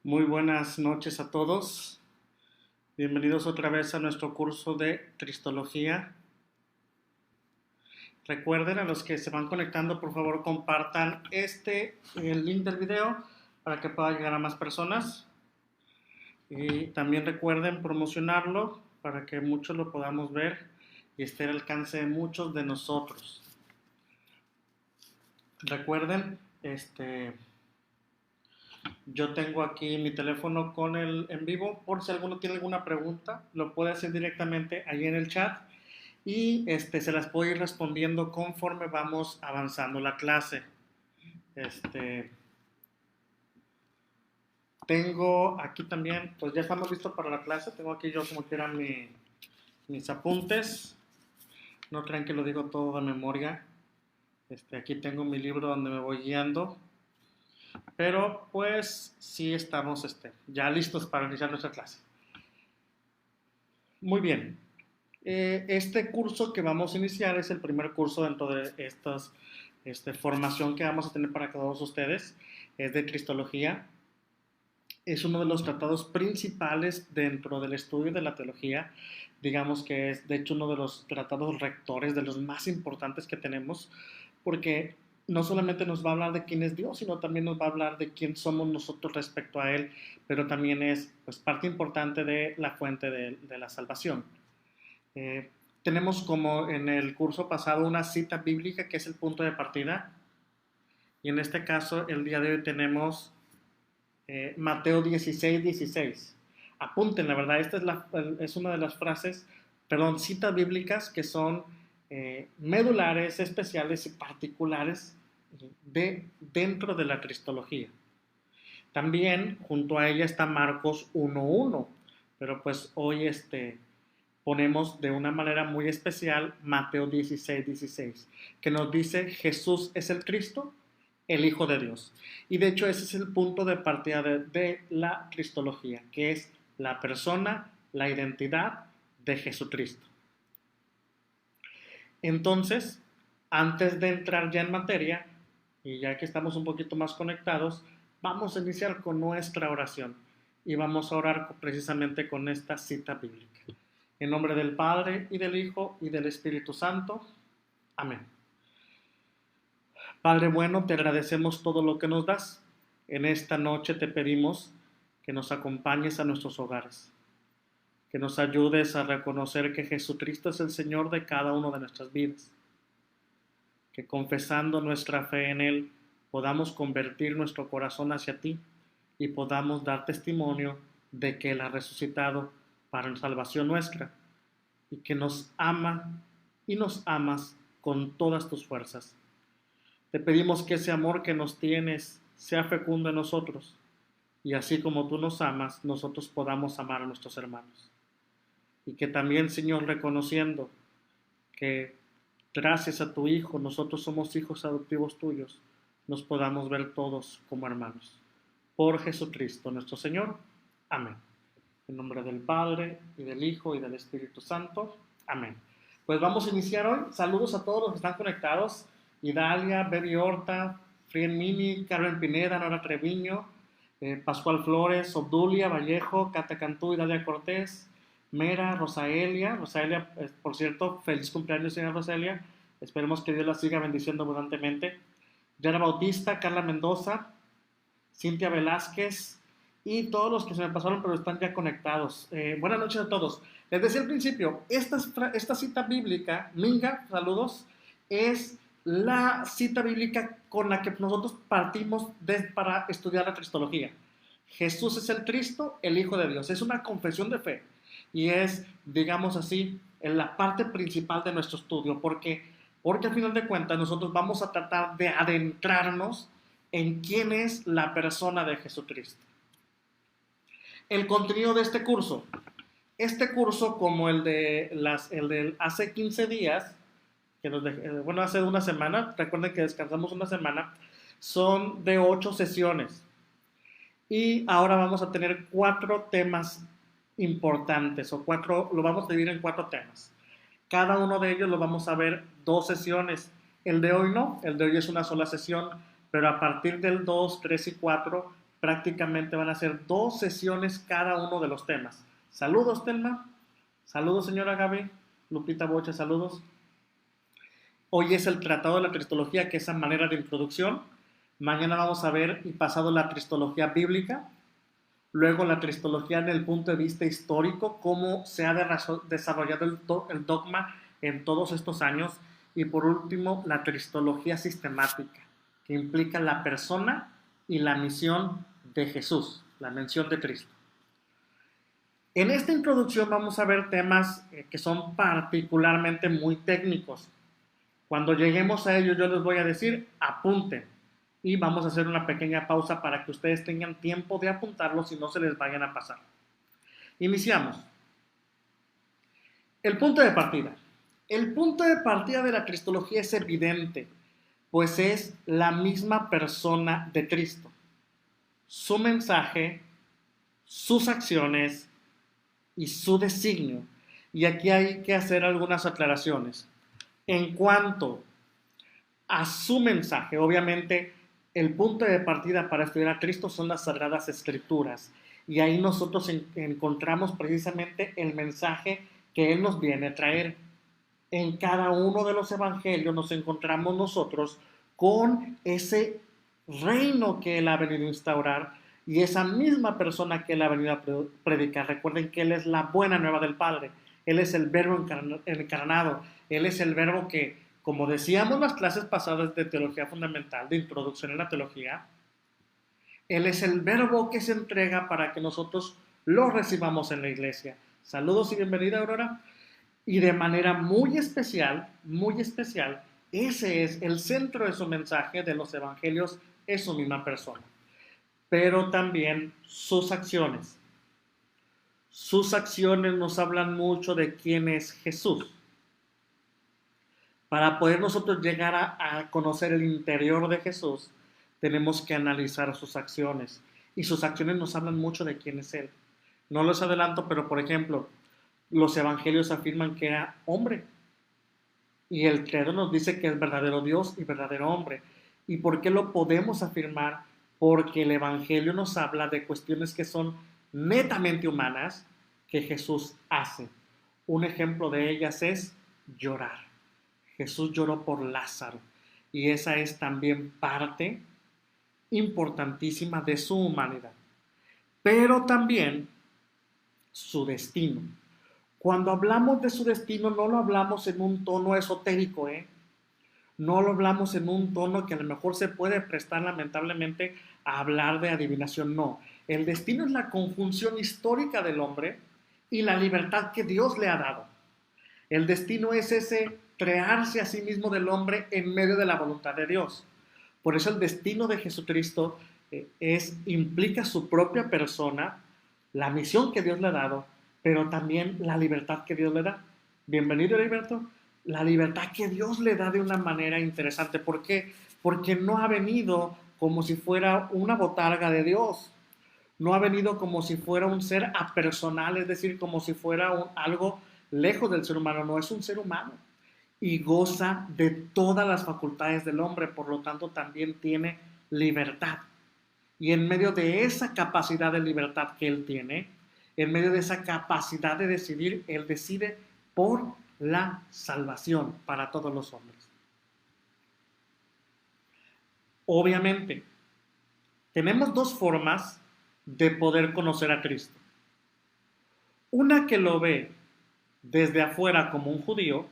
Muy buenas noches a todos. Bienvenidos otra vez a nuestro curso de Cristología. Recuerden, a los que se van conectando, por favor compartan el link del video para que pueda llegar a más personas. Y también recuerden promocionarlo para que muchos lo podamos ver y esté al alcance de muchos de nosotros. Recuerden, yo tengo aquí mi teléfono con el en vivo, por si alguno tiene alguna pregunta, lo puede hacer directamente ahí en el chat y se las puedo ir respondiendo conforme vamos avanzando la clase. Tengo aquí también, pues ya estamos listos para la clase, tengo aquí yo como que eran mis apuntes, no crean que lo digo todo de memoria, aquí tengo mi libro donde me voy guiando. Pero pues sí estamos ya listos para iniciar nuestra clase. Muy bien. Este curso que vamos a iniciar es el primer curso dentro de esta formación que vamos a tener para todos ustedes. Es de Cristología. Es uno de los tratados principales dentro del estudio de la teología. Digamos que es, de hecho, uno de los tratados rectores, de los más importantes que tenemos, porque no solamente nos va a hablar de quién es Dios, sino también nos va a hablar de quién somos nosotros respecto a Él, pero también es pues, parte importante de la fuente de la salvación. Tenemos como en el curso pasado una cita bíblica que es el punto de partida, y en este caso el día de hoy tenemos Mateo 16:16. Apunten, la verdad, esta es una de las frases, perdón, citas bíblicas que son medulares, especiales y particulares dentro de la cristología. También junto a ella está Marcos 1:1, pero pues hoy ponemos de una manera muy especial Mateo 16:16, que nos dice Jesús es el Cristo, el Hijo de Dios. Y de hecho ese es el punto de partida de la cristología, que es la persona, la identidad de Jesucristo. Entonces, antes de entrar ya en materia, y ya que estamos un poquito más conectados, vamos a iniciar con nuestra oración. Y vamos a orar precisamente con esta cita bíblica. En nombre del Padre, y del Hijo, y del Espíritu Santo. Amén. Padre bueno, te agradecemos todo lo que nos das. En esta noche te pedimos que nos acompañes a nuestros hogares, que nos ayudes a reconocer que Jesucristo es el Señor de cada una de nuestras vidas, que confesando nuestra fe en Él podamos convertir nuestro corazón hacia ti y podamos dar testimonio de que Él ha resucitado para salvación nuestra y que nos ama y nos amas con todas tus fuerzas. Te pedimos que ese amor que nos tienes sea fecundo en nosotros y así como tú nos amas, nosotros podamos amar a nuestros hermanos. Y que también, Señor, reconociendo que gracias a tu Hijo nosotros somos hijos adoptivos tuyos, nos podamos ver todos como hermanos. Por Jesucristo nuestro Señor. Amén. En nombre del Padre, y del Hijo, y del Espíritu Santo. Amén. Pues vamos a iniciar hoy. Saludos a todos los que están conectados. Idalia, Baby Horta, Frien Mini, Carmen Pineda, Nora Treviño, Pascual Flores, Obdulia, Vallejo, Cata Cantú, Idalia Cortés, Mera, Rosaelia, por cierto, feliz cumpleaños, señora Rosaelia. Esperemos que Dios la siga bendiciendo abundantemente. Yara Bautista, Carla Mendoza, Cintia Velázquez y todos los que se me pasaron pero están ya conectados. Buenas noches a todos. Les decía al principio, esta cita bíblica, Minga, saludos, es la cita bíblica con la que nosotros partimos para estudiar la cristología. Jesús es el Cristo, el Hijo de Dios. Es una confesión de fe y es, digamos así, en la parte principal de nuestro estudio, porque al final de cuentas nosotros vamos a tratar de adentrarnos en quién es la persona de Jesucristo. El contenido de este curso, como el de hace 15 días, hace una semana, recuerden que descansamos una semana, son de 8 sesiones. Y ahora vamos a tener 4 temas importantes, lo vamos a dividir en 4 temas. Cada uno de ellos lo vamos a ver 2 sesiones. El de hoy no, el de hoy es una sola sesión, pero a partir del 2, 3 y 4 prácticamente van a ser 2 sesiones cada uno de los temas. Saludos, Telma. Saludos, señora Gaby. Lupita Boche, saludos. Hoy es el Tratado de la Cristología, que es a manera de introducción. Mañana vamos a ver y pasado la Cristología bíblica. Luego la Cristología en el punto de vista histórico, cómo se ha desarrollado el dogma en todos estos años. Y por último, la Cristología sistemática, que implica la persona y la misión de Jesús, la mención de Cristo. En esta introducción vamos a ver temas que son particularmente muy técnicos. Cuando lleguemos a ellos yo les voy a decir, apunten. Y vamos a hacer una pequeña pausa para que ustedes tengan tiempo de apuntarlos y no se les vayan a pasar. Iniciamos. El punto de partida. El punto de partida de la Cristología es evidente, pues es la misma persona de Cristo. Su mensaje, sus acciones y su designio. Y aquí hay que hacer algunas aclaraciones. En cuanto a su mensaje, obviamente el punto de partida para estudiar a Cristo son las Sagradas Escrituras. Y ahí nosotros encontramos precisamente el mensaje que Él nos viene a traer. En cada uno de los evangelios nos encontramos nosotros con ese reino que Él ha venido a instaurar y esa misma persona que Él ha venido a predicar. Recuerden que Él es la buena nueva del Padre. Él es el verbo encarnado. Él es el verbo que, como decíamos en las clases pasadas de teología fundamental, de introducción en la teología, Él es el verbo que se entrega para que nosotros lo recibamos en la iglesia. Saludos y bienvenida, Aurora. Y de manera muy especial, ese es el centro de su mensaje de los evangelios, es su misma persona. Pero también sus acciones. Sus acciones nos hablan mucho de quién es Jesús. Para poder nosotros llegar a conocer el interior de Jesús, tenemos que analizar sus acciones. Y sus acciones nos hablan mucho de quién es Él. No los adelanto, pero por ejemplo, los evangelios afirman que era hombre. Y el credo nos dice que es verdadero Dios y verdadero hombre. ¿Y por qué lo podemos afirmar? Porque el evangelio nos habla de cuestiones que son netamente humanas que Jesús hace. Un ejemplo de ellas es llorar. Jesús lloró por Lázaro. Y esa es también parte importantísima de su humanidad. Pero también su destino. Cuando hablamos de su destino, no lo hablamos en un tono esotérico, No lo hablamos en un tono que a lo mejor se puede prestar lamentablemente a hablar de adivinación, no. El destino es la conjunción histórica del hombre y la libertad que Dios le ha dado. El destino es ese crearse a sí mismo del hombre en medio de la voluntad de Dios. Por eso el destino de Jesucristo implica su propia persona, la misión que Dios le ha dado, pero también la libertad que Dios le da. Bienvenido, Heriberto. La libertad que Dios le da de una manera interesante. ¿Por qué? Porque no ha venido como si fuera una botarga de Dios. No ha venido como si fuera un ser apersonal, es decir, como si fuera algo lejos del ser humano. No, es un ser humano. Y goza de todas las facultades del hombre, por lo tanto también tiene libertad. Y en medio de esa capacidad de libertad que Él tiene, en medio de esa capacidad de decidir, Él decide por la salvación para todos los hombres. Obviamente, tenemos dos formas de poder conocer a Cristo. Una que lo ve desde afuera como un judío,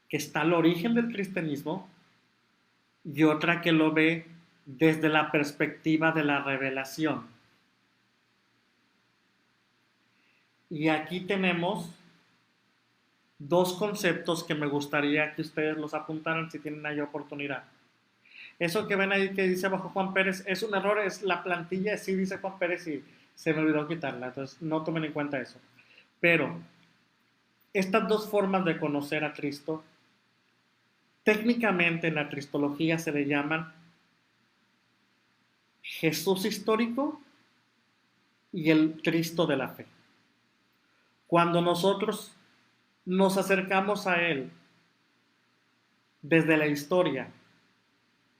que está al origen del cristianismo, y otra que lo ve desde la perspectiva de la revelación. Y aquí tenemos dos conceptos que me gustaría que ustedes los apuntaran si tienen ahí oportunidad. Eso que ven ahí que dice abajo Juan Pérez es un error, es la plantilla, sí dice Juan Pérez y se me olvidó quitarla, entonces no tomen en cuenta eso. Pero estas dos formas de conocer a Cristo, técnicamente en la cristología se le llaman Jesús histórico y el Cristo de la fe. Cuando nosotros nos acercamos a Él desde la historia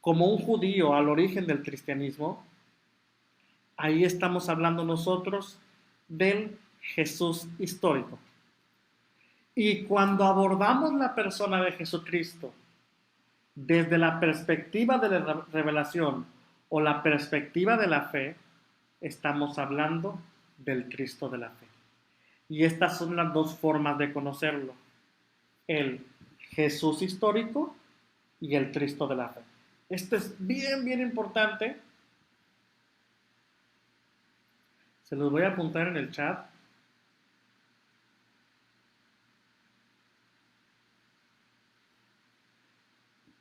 como un judío al origen del cristianismo, Ahí estamos hablando nosotros del Jesús histórico. Y cuando abordamos la persona de Jesucristo desde la perspectiva de la revelación o la perspectiva de la fe, estamos hablando del Cristo de la fe. Y estas son las dos formas de conocerlo: el Jesús histórico y el Cristo de la fe. Esto es bien, bien importante. Se los voy a apuntar en el chat.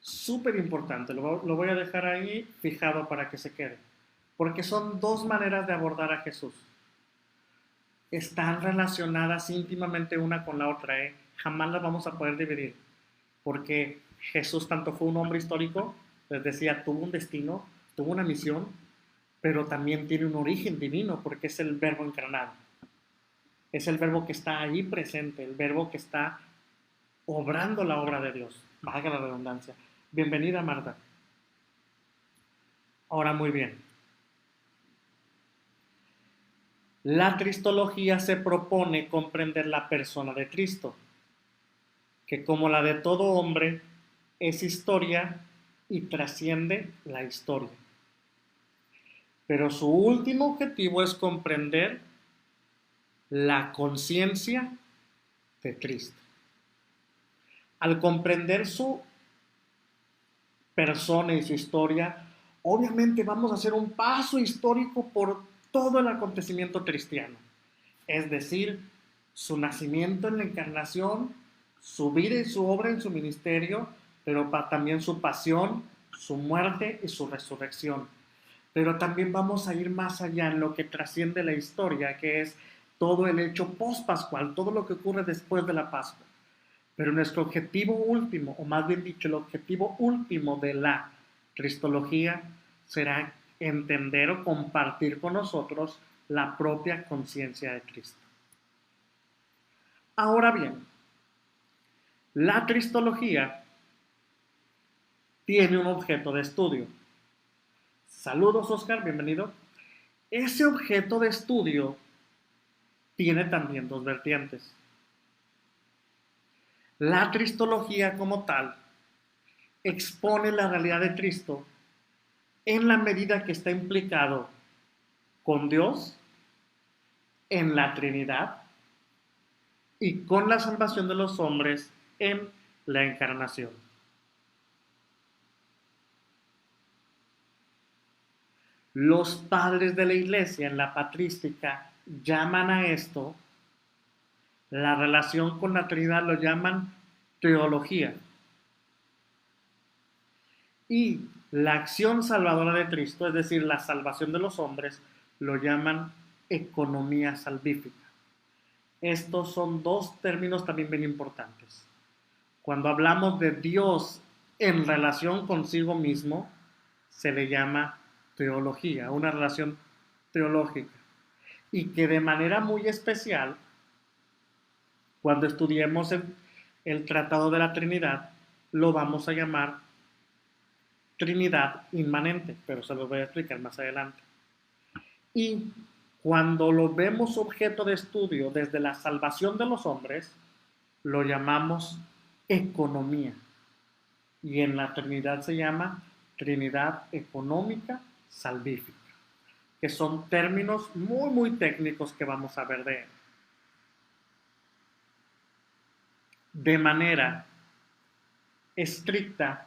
Súper importante, lo voy a dejar ahí fijado para que se quede. Porque son dos maneras de abordar a Jesús. Están relacionadas íntimamente una con la otra, ¿eh? Jamás las vamos a poder dividir. Porque Jesús tanto fue un hombre histórico, les decía, tuvo un destino, tuvo una misión, pero también tiene un origen divino porque es el verbo encarnado. Es el verbo que está ahí presente, el verbo que está obrando la obra de Dios. Valga la redundancia. Bienvenida, Marta. Ahora, muy bien. La cristología se propone comprender la persona de Cristo, que como la de todo hombre, es historia y trasciende la historia. Pero su último objetivo es comprender la conciencia de Cristo. Al comprender su persona y su historia, obviamente vamos a hacer un paso histórico por todo el acontecimiento cristiano. Es decir, su nacimiento en la encarnación, su vida y su obra en su ministerio, pero también su pasión, su muerte y su resurrección. Pero también vamos a ir más allá en lo que trasciende la historia, que es todo el hecho post-pascual, todo lo que ocurre después de la Pascua. Pero nuestro objetivo último, o más bien dicho, el objetivo último de la cristología será entender o compartir con nosotros la propia conciencia de Cristo. Ahora bien, la cristología tiene un objeto de estudio. Saludos, Oscar, bienvenido. Ese objeto de estudio tiene también dos vertientes. La cristología como tal expone la realidad de Cristo en la medida que está implicado con Dios, en la Trinidad y con la salvación de los hombres en la encarnación. Los padres de la Iglesia en la patrística llaman a esto, la relación con la Trinidad lo llaman teología. Y la acción salvadora de Cristo, es decir, la salvación de los hombres, lo llaman economía salvífica. Estos son dos términos también bien importantes. Cuando hablamos de Dios en relación consigo mismo, se le llama teología, una relación teológica. Y que de manera muy especial, cuando estudiemos el Tratado de la Trinidad, lo vamos a llamar Trinidad inmanente, pero se lo voy a explicar más adelante. Y cuando lo vemos objeto de estudio desde la salvación de los hombres, lo llamamos economía. Y en la Trinidad se llama Trinidad económica salvífica, que son términos muy, muy técnicos que vamos a ver de él. De manera estricta,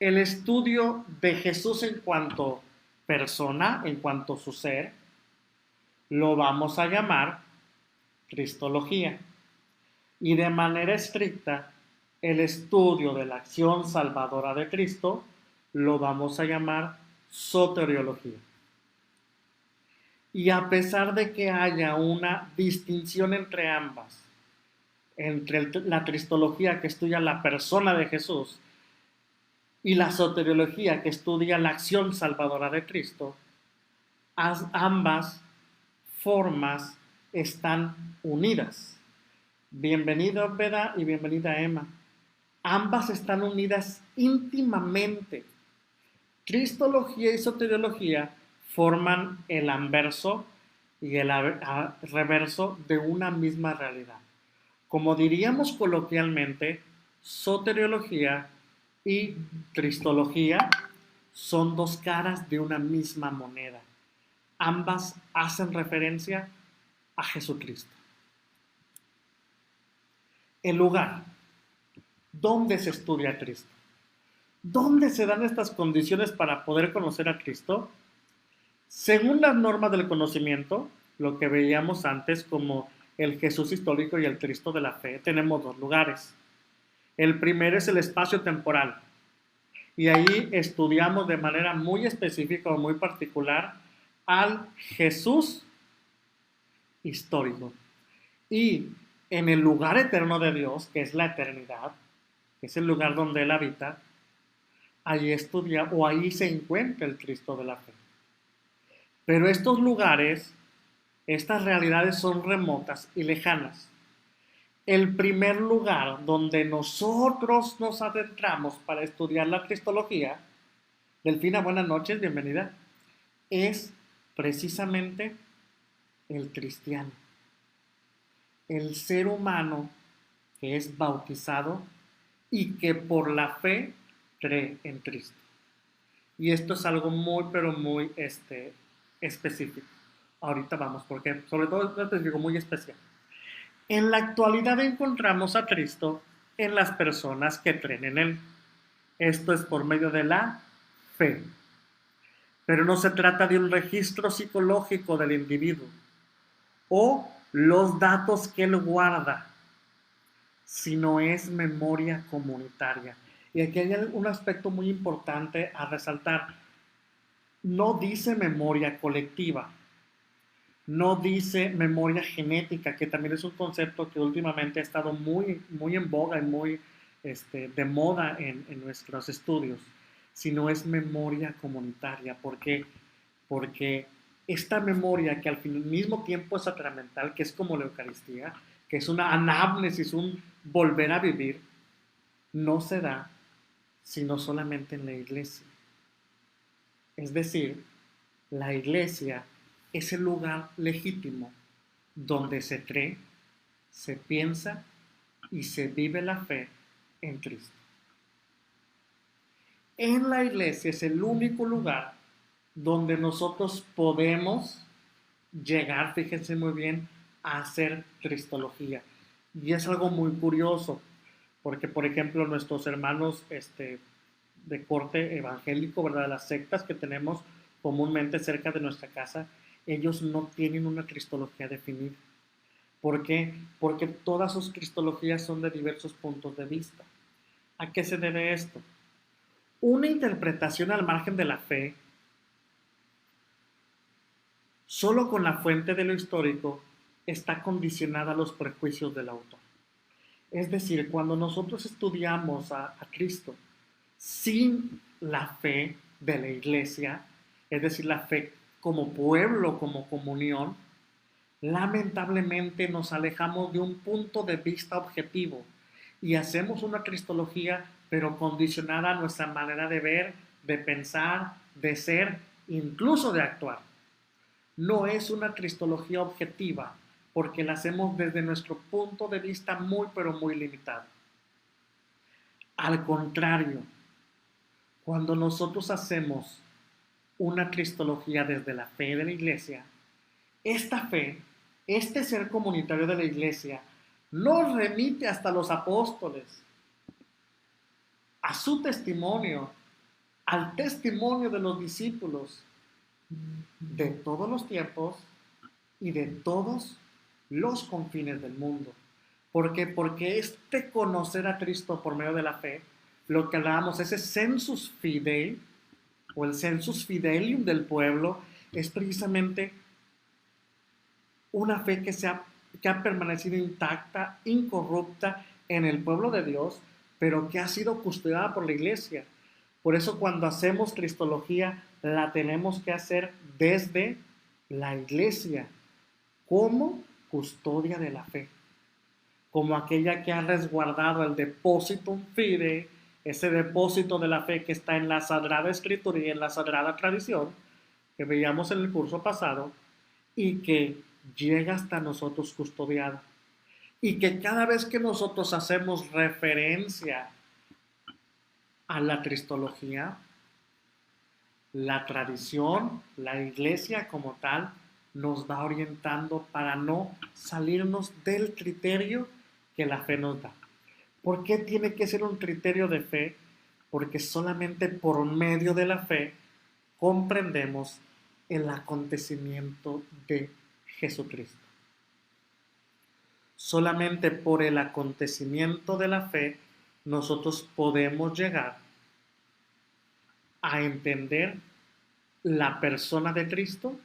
el estudio de Jesús en cuanto persona, en cuanto su ser, lo vamos a llamar cristología. Y de manera estricta, el estudio de la acción salvadora de Cristo lo vamos a llamar soteriología. Y a pesar de que haya una distinción entre ambas, entre la cristología que estudia la persona de Jesús y la soteriología que estudia la acción salvadora de Cristo, ambas formas están unidas. Bienvenida Veda y bienvenida Emma. Ambas están unidas íntimamente. Cristología y soteriología forman el anverso y el reverso de una misma realidad. Como diríamos coloquialmente, soteriología y cristología son dos caras de una misma moneda. Ambas hacen referencia a Jesucristo. El lugar. ¿Dónde se estudia a Cristo? ¿Dónde se dan estas condiciones para poder conocer a Cristo? Según las normas del conocimiento, lo que veíamos antes como el Jesús histórico y el Cristo de la fe, tenemos dos lugares. El primero es el espacio temporal. Y ahí estudiamos de manera muy específica o muy particular al Jesús histórico. Y en el lugar eterno de Dios, que es la eternidad, que es el lugar donde Él habita, ahí estudia o ahí se encuentra el Cristo de la fe. Pero estos lugares, estas realidades son remotas y lejanas. El primer lugar donde nosotros nos adentramos para estudiar la cristología, Delfina, buenas noches, bienvenida, es precisamente el cristiano. El ser humano que es bautizado y que por la fe cree en Cristo. Y esto es algo muy, pero muy específico. Ahorita vamos, porque sobre todo es específico, muy especial. En la actualidad encontramos a Cristo en las personas que creen en Él. Esto es por medio de la fe. Pero no se trata de un registro psicológico del individuo o los datos que Él guarda, sino es memoria comunitaria. Y aquí hay un aspecto muy importante a resaltar. No dice memoria colectiva, no dice memoria genética, que también es un concepto que últimamente ha estado muy, muy en boga y muy de moda en nuestros estudios, sino es memoria comunitaria. ¿Por qué? Porque esta memoria que al mismo tiempo es sacramental, que es como la Eucaristía, que es una anamnesis, un volver a vivir, no se da sino solamente en la iglesia. Es decir, la iglesia es el lugar legítimo donde se cree, se piensa y se vive la fe en Cristo. En la iglesia es el único lugar donde nosotros podemos llegar, fíjense muy bien, a hacer cristología. Y es algo muy curioso, porque por ejemplo nuestros hermanos de corte evangélico, ¿verdad? Las sectas que tenemos comúnmente cerca de nuestra casa, ellos no tienen una cristología definida. ¿Por qué? Porque todas sus cristologías son de diversos puntos de vista. ¿A qué se debe esto? Una interpretación al margen de la fe, solo con la fuente de lo histórico, está condicionada a los prejuicios del autor. Es decir, cuando nosotros estudiamos a Cristo sin la fe de la iglesia, es decir, la fe como pueblo, como comunión, lamentablemente nos alejamos de un punto de vista objetivo y hacemos una cristología, pero condicionada a nuestra manera de ver, de pensar, de ser, incluso de actuar. No es una cristología objetiva, porque la hacemos desde nuestro punto de vista muy, pero muy limitado. Al contrario, cuando nosotros hacemos una cristología desde la fe de la iglesia, esta fe, este ser comunitario de la iglesia, nos remite hasta los apóstoles, a su testimonio, al testimonio de los discípulos de todos los tiempos y de todos los confines del mundo. ¿Por qué? Porque conocer a Cristo por medio de la fe, lo que hablábamos, ese sensus fidei, o el sensus fidelium del pueblo, es precisamente una fe que ha permanecido intacta, incorrupta en el pueblo de Dios, pero que ha sido custodiada por la iglesia. Por eso cuando hacemos cristología, la tenemos que hacer desde la iglesia, como custodia de la fe, como aquella que ha resguardado el depositum fidei, ese depósito de la fe que está en la Sagrada Escritura y en la Sagrada Tradición, que veíamos en el curso pasado y que llega hasta nosotros custodiada. Y que cada vez que nosotros hacemos referencia a la cristología, la tradición, la iglesia como tal, nos va orientando para no salirnos del criterio que la fe nos da. ¿Por qué tiene que ser un criterio de fe? Porque solamente por medio de la fe comprendemos el acontecimiento de Jesucristo. Solamente por el acontecimiento de la fe nosotros podemos llegar a entender la persona de Cristo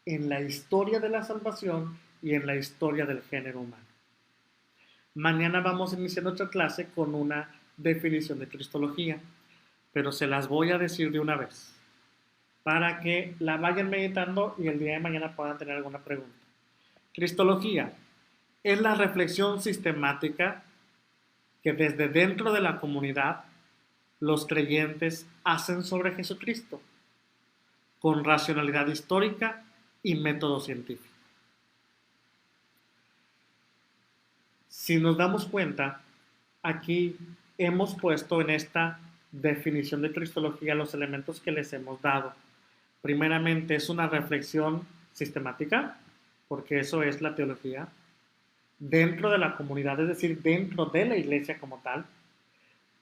en la historia de la salvación y en la historia del género humano. Mañana vamos a iniciar nuestra clase con una definición de cristología, pero se las voy a decir de una vez para que la vayan meditando y el día de mañana puedan tener alguna pregunta. Cristología es la reflexión sistemática que desde dentro de la comunidad los creyentes hacen sobre Jesucristo, con racionalidad histórica y método científico. Si nos damos cuenta, aquí hemos puesto en esta definición de cristología los elementos que les hemos dado. Primeramente, es una reflexión sistemática, porque eso es la teología, dentro de la comunidad, es decir, dentro de la iglesia como tal,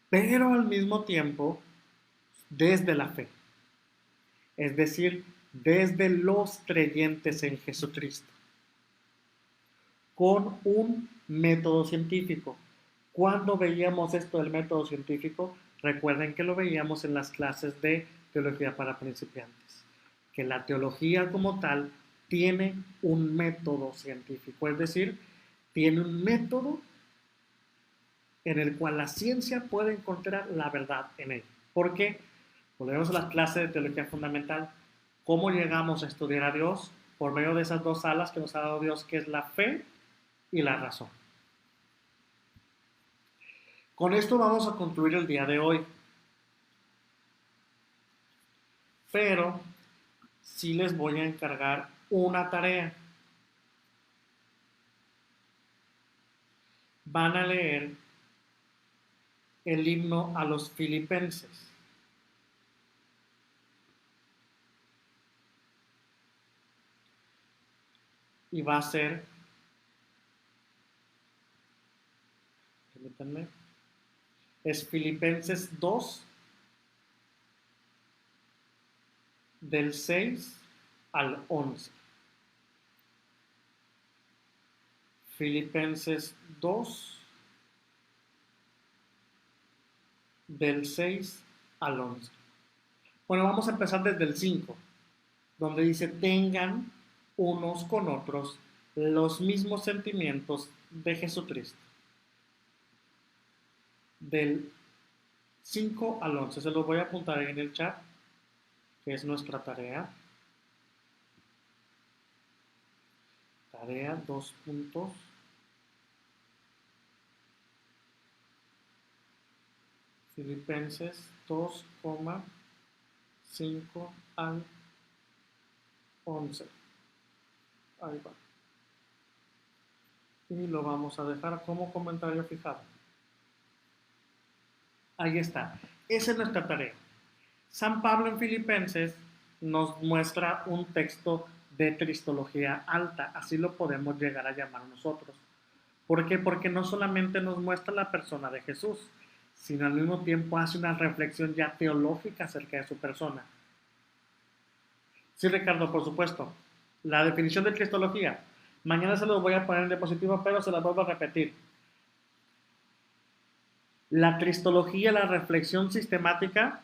pero al mismo tiempo desde la fe, es decir, desde los creyentes en Jesucristo, con un método científico. Cuando veíamos esto del método científico, recuerden que lo veíamos en las clases de teología para principiantes, que la teología como tal tiene un método científico, es decir, tiene un método en el cual la ciencia puede encontrar la verdad en él. ¿Por qué? Volvemos a las clases de teología fundamental. ¿Cómo llegamos a estudiar a Dios? Por medio de esas dos alas que nos ha dado Dios, que es la fe y la razón. Con esto vamos a concluir el día de hoy. Pero sí les voy a encargar una tarea. Van a leer el himno a los filipenses. Y va a ser, permítanme, es Filipenses 2, del 6 al 11. Filipenses 2, del 6 al 11. Bueno, vamos a empezar desde el 5, donde dice, tengan unos con otros los mismos sentimientos de Jesucristo. Del 5 al 11, se los voy a apuntar ahí en el chat, que es nuestra tarea. Tarea, 2 puntos. Filipenses 2,5 al 11. Ahí va. Y lo vamos a dejar como comentario fijado. Ahí está. Esa es nuestra tarea. San Pablo en Filipenses nos muestra un texto de cristología alta, así lo podemos llegar a llamar nosotros. ¿Por qué? Porque no solamente nos muestra la persona de Jesús, sino al mismo tiempo hace una reflexión ya teológica acerca de su persona. Sí, Ricardo, por supuesto. La definición de cristología. Mañana se los voy a poner en diapositiva, pero se las vuelvo a repetir. La cristología, la reflexión sistemática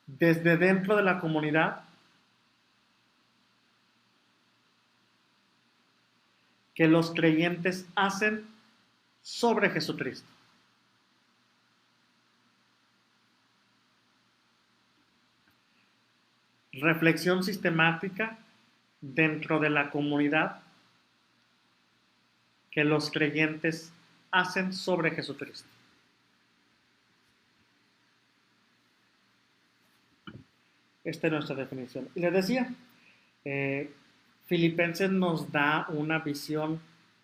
desde dentro de la comunidad que los creyentes hacen sobre Jesucristo. Reflexión sistemática dentro de la comunidad que los creyentes hacen sobre Jesucristo. Esta es nuestra definición. Y les decía, eh, Filipenses nos da una visión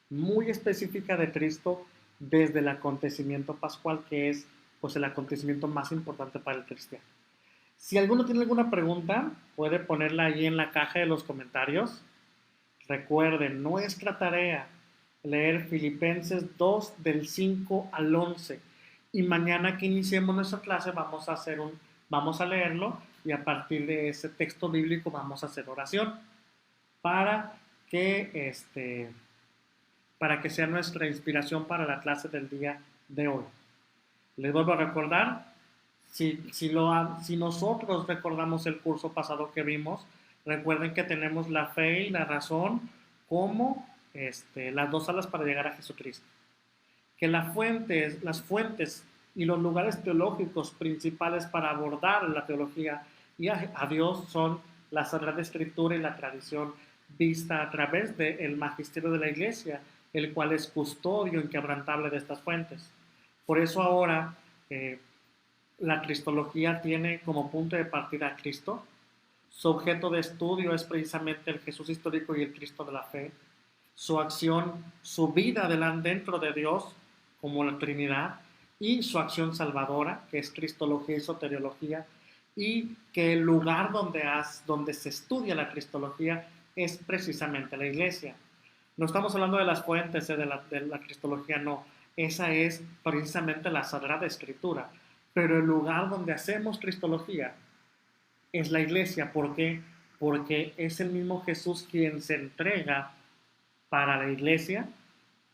muy específica de Cristo desde el acontecimiento pascual, que es pues el acontecimiento más importante para el cristiano. Si alguno tiene alguna pregunta, puede ponerla ahí en la caja de los comentarios. Recuerden, nuestra tarea, leer Filipenses 2 del 5 al 11. Y mañana que iniciemos nuestra clase vamos a leerlo y a partir de ese texto bíblico vamos a hacer oración para para que sea nuestra inspiración para la clase del día de hoy. Les vuelvo a recordar, si nosotros recordamos el curso pasado que vimos, recuerden que tenemos la fe y la razón como las dos alas para llegar a Jesucristo. Que las fuentes y los lugares teológicos principales para abordar la teología y a Dios son la Sagrada Escritura y la tradición vista a través del magisterio de la Iglesia, el cual es custodio inquebrantable de estas fuentes. Por eso ahora la cristología tiene como punto de partida a Cristo. Su objeto de estudio es precisamente el Jesús histórico y el Cristo de la fe. Su acción, su vida dentro de Dios como la Trinidad y su acción salvadora, que es cristología y soteriología, y que el lugar donde se estudia la cristología es precisamente la iglesia. No estamos hablando de las fuentes de la cristología, no. Esa es precisamente la Sagrada Escritura. Pero el lugar donde hacemos cristología es la iglesia. ¿Por qué? Porque es el mismo Jesús quien se entrega para la iglesia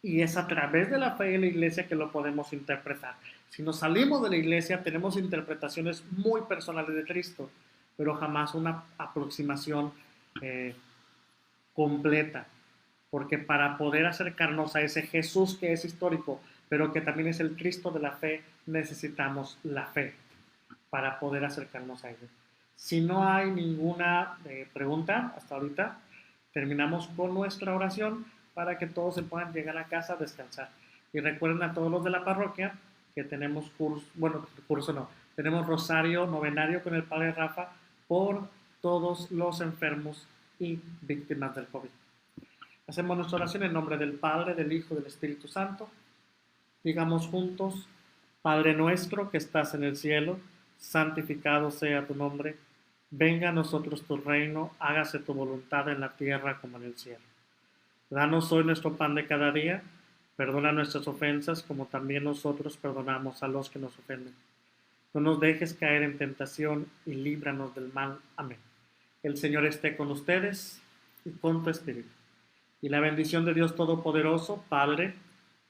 y es a través de la fe de la iglesia que lo podemos interpretar. Si nos salimos de la iglesia tenemos interpretaciones muy personales de Cristo, pero jamás una aproximación completa, porque para poder acercarnos a ese Jesús que es histórico, pero que también es el Cristo de la fe, necesitamos la fe para poder acercarnos a ello. Si no hay ninguna pregunta hasta ahorita, terminamos con nuestra oración para que todos se puedan llegar a casa a descansar. Y recuerden a todos los de la parroquia que tenemos tenemos rosario novenario con el Padre Rafa por todos los enfermos y víctimas del COVID. Hacemos nuestra oración en nombre del Padre, del Hijo y del Espíritu Santo. Digamos juntos: Padre nuestro que estás en el cielo, santificado sea tu nombre. Venga a nosotros tu reino, hágase tu voluntad en la tierra como en el cielo. Danos hoy nuestro pan de cada día, perdona nuestras ofensas como también nosotros perdonamos a los que nos ofenden. No nos dejes caer en tentación y líbranos del mal. Amén. El Señor esté con ustedes y con tu espíritu. Y la bendición de Dios Todopoderoso, Padre,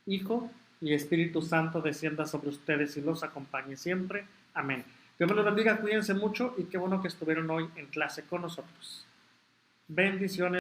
Hijo y Espíritu Santo descienda sobre ustedes y los acompañe siempre. Amén. Dios me los bendiga, cuídense mucho y qué bueno que estuvieron hoy en clase con nosotros. Bendiciones.